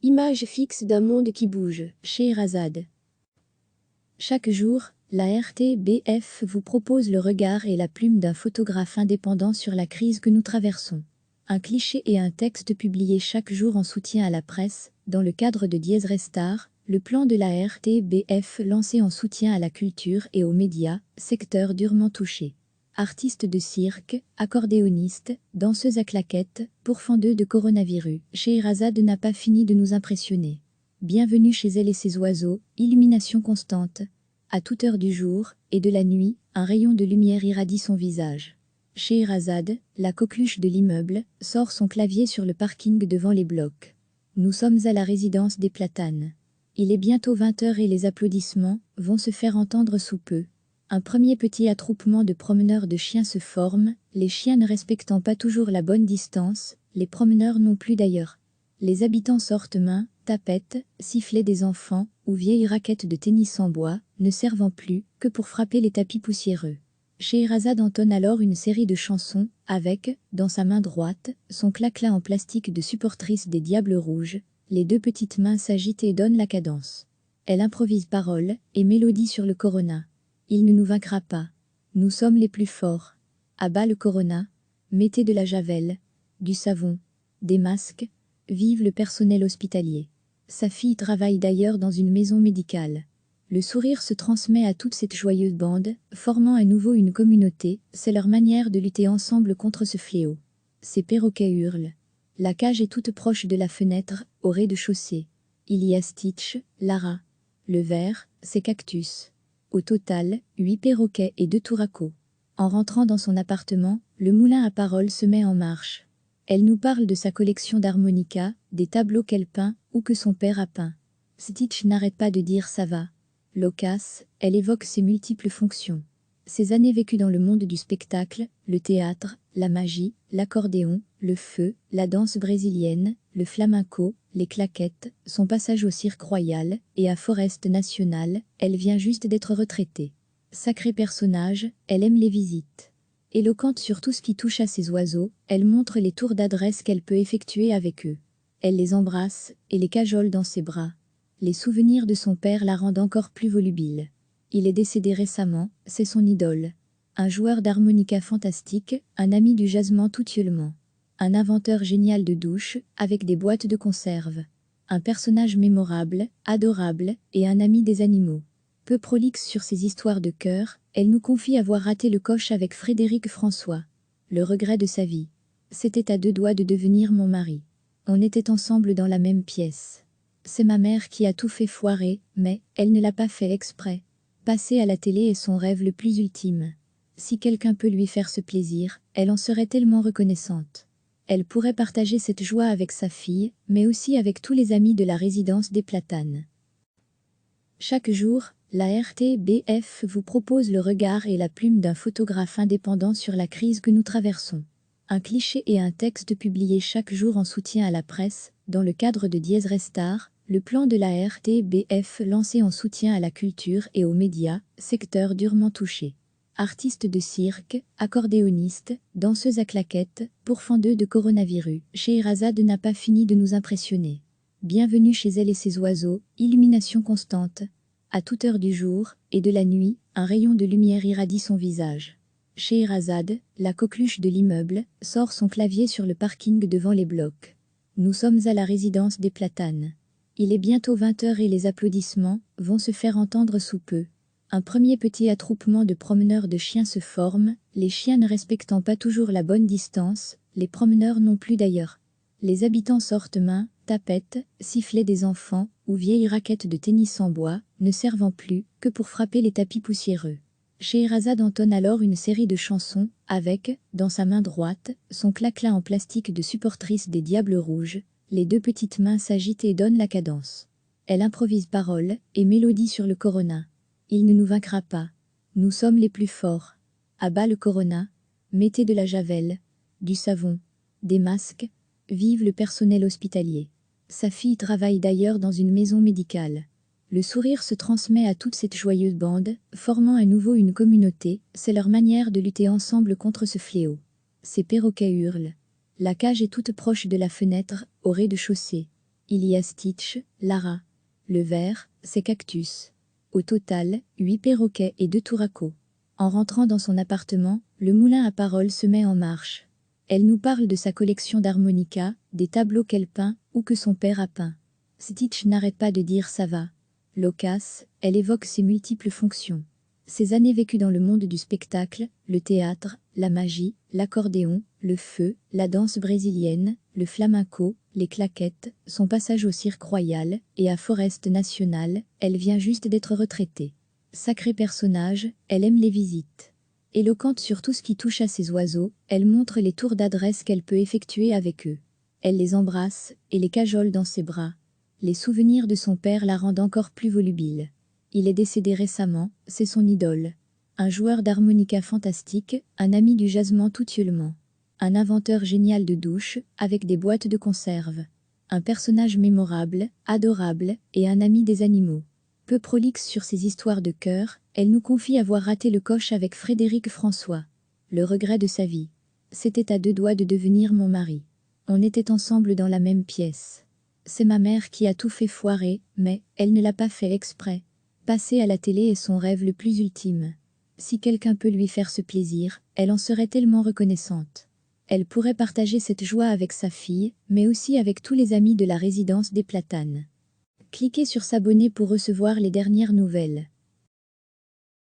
Image fixe d'un monde qui bouge, Scheherazade. Chaque jour, la RTBF vous propose le regard et la plume d'un photographe indépendant sur la crise que nous traversons. Un cliché et un texte publié chaque jour en soutien à la presse, dans le cadre de Dies Restar, le plan de la RTBF lancé en soutien à la culture et aux médias, secteur durement touché. Artiste de cirque, accordéoniste, danseuse à claquettes, pourfendeux de coronavirus, Scheherazade n'a pas fini de nous impressionner. Bienvenue chez elle et ses oiseaux, illumination constante. À toute heure du jour et de la nuit, un rayon de lumière irradie son visage. Scheherazade, la coqueluche de l'immeuble, sort son clavier sur le parking devant les blocs. Nous sommes à la résidence des Platanes. Il est bientôt 20h et les applaudissements vont se faire entendre sous peu. Un premier petit attroupement de promeneurs de chiens se forme, les chiens ne respectant pas toujours la bonne distance, les promeneurs non plus d'ailleurs. Les habitants sortent mains, tapettes, sifflets des enfants, ou vieilles raquettes de tennis en bois, ne servant plus que pour frapper les tapis poussiéreux. Scheherazade entonne alors une série de chansons, avec, dans sa main droite, son claquelas en plastique de supportrice des Diables Rouges, les deux petites mains s'agitent et donnent la cadence. Elle improvise paroles et mélodies sur le corona. Il ne nous vaincra pas. Nous sommes les plus forts. À bas le corona. Mettez de la javel, du savon, des masques. Vive le personnel hospitalier. Sa fille travaille d'ailleurs dans une maison médicale. Le sourire se transmet à toute cette joyeuse bande, formant à nouveau une communauté, c'est leur manière de lutter ensemble contre ce fléau. Ces perroquets hurlent. La cage est toute proche de la fenêtre, au rez-de-chaussée. Il y a Stitch, Lara. Le verre, c'est Cactus. Au total, 8 perroquets et 2 touracos. En rentrant dans son appartement, le moulin à paroles se met en marche. Elle nous parle de sa collection d'harmonica, des tableaux qu'elle peint ou que son père a peints. Stitch n'arrête pas de dire ça va. Loquace, elle évoque ses multiples fonctions. Ses années vécues dans le monde du spectacle, le théâtre, la magie, l'accordéon, le feu, la danse brésilienne, le flamenco, les claquettes, son passage au cirque royal et à Forest National, elle vient juste d'être retraitée. Sacré personnage, elle aime les visites. Éloquente sur tout ce qui touche à ses oiseaux, elle montre les tours d'adresse qu'elle peut effectuer avec eux. Elle les embrasse et les cajole dans ses bras. Les souvenirs de son père la rendent encore plus volubile. Il est décédé récemment, c'est son idole. Un joueur d'harmonica fantastique, un ami du jasement toutielement. Un inventeur génial de douche, avec des boîtes de conserve. Un personnage mémorable, adorable, et un ami des animaux. Peu prolixe sur ses histoires de cœur, elle nous confie avoir raté le coche avec Frédéric François. Le regret de sa vie. C'était à 2 doigts de devenir mon mari. On était ensemble dans la même pièce. C'est ma mère qui a tout fait foirer, mais elle ne l'a pas fait exprès. Passer à la télé est son rêve le plus ultime. Si quelqu'un peut lui faire ce plaisir, elle en serait tellement reconnaissante. Elle pourrait partager cette joie avec sa fille, mais aussi avec tous les amis de la résidence des Platanes. Chaque jour, la RTBF vous propose le regard et la plume d'un photographe indépendant sur la crise que nous traversons. Un cliché et un texte publié chaque jour en soutien à la presse, dans le cadre de Dies Restar, le plan de la RTBF lancé en soutien à la culture et aux médias, secteur durement touché. Artiste de cirque, accordéoniste, danseuse à claquettes, pourfendeux de coronavirus, Scheherazade n'a pas fini de nous impressionner. Bienvenue chez elle et ses oiseaux, illumination constante. À toute heure du jour et de la nuit, un rayon de lumière irradie son visage. Scheherazade, la coqueluche de l'immeuble, sort son clavier sur le parking devant les blocs. Nous sommes à la résidence des Platanes. Il est bientôt 20h et les applaudissements vont se faire entendre sous peu. Un premier petit attroupement de promeneurs de chiens se forme, les chiens ne respectant pas toujours la bonne distance, les promeneurs non plus d'ailleurs. Les habitants sortent mains, tapettes, sifflets des enfants, ou vieilles raquettes de tennis en bois, ne servant plus que pour frapper les tapis poussiéreux. Scheherazade entonne alors une série de chansons, avec, dans sa main droite, son claquelas en plastique de supportrice des Diables Rouges, les deux petites mains s'agitent et donnent la cadence. Elle improvise paroles et mélodies sur le corona. Il ne nous vaincra pas. Nous sommes les plus forts. À bas le corona. Mettez de la javel, du savon, des masques. Vive le personnel hospitalier. Sa fille travaille d'ailleurs dans une maison médicale. Le sourire se transmet à toute cette joyeuse bande, formant à nouveau une communauté, c'est leur manière de lutter ensemble contre ce fléau. Ces perroquets hurlent. La cage est toute proche de la fenêtre, au rez-de-chaussée. Il y a Stitch, Lara. Le vert, c'est Cactus. Au total, 8 perroquets et 2 touracos. En rentrant dans son appartement, le moulin à paroles se met en marche. Elle nous parle de sa collection d'harmonicas, des tableaux qu'elle peint ou que son père a peints. Stitch n'arrête pas de dire ça va. Loquace, elle évoque ses multiples fonctions. Ses années vécues dans le monde du spectacle, le théâtre, la magie, l'accordéon, le feu, la danse brésilienne, le flamenco, les claquettes, son passage au cirque royal et à Forest National, elle vient juste d'être retraitée. Sacré personnage, elle aime les visites. Éloquente sur tout ce qui touche à ses oiseaux, elle montre les tours d'adresse qu'elle peut effectuer avec eux. Elle les embrasse et les cajole dans ses bras. Les souvenirs de son père la rendent encore plus volubile. Il est décédé récemment, c'est son idole. Un joueur d'harmonica fantastique, un ami du jasement toutielement. Un inventeur génial de douche, avec des boîtes de conserve. Un personnage mémorable, adorable, et un ami des animaux. Peu prolixe sur ses histoires de cœur, elle nous confie avoir raté le coche avec Frédéric François. Le regret de sa vie. C'était à 2 doigts de devenir mon mari. On était ensemble dans la même pièce. C'est ma mère qui a tout fait foirer, mais elle ne l'a pas fait exprès. Passer à la télé est son rêve le plus ultime. Si quelqu'un peut lui faire ce plaisir, elle en serait tellement reconnaissante. Elle pourrait partager cette joie avec sa fille, mais aussi avec tous les amis de la résidence des Platanes. Cliquez sur s'abonner pour recevoir les dernières nouvelles.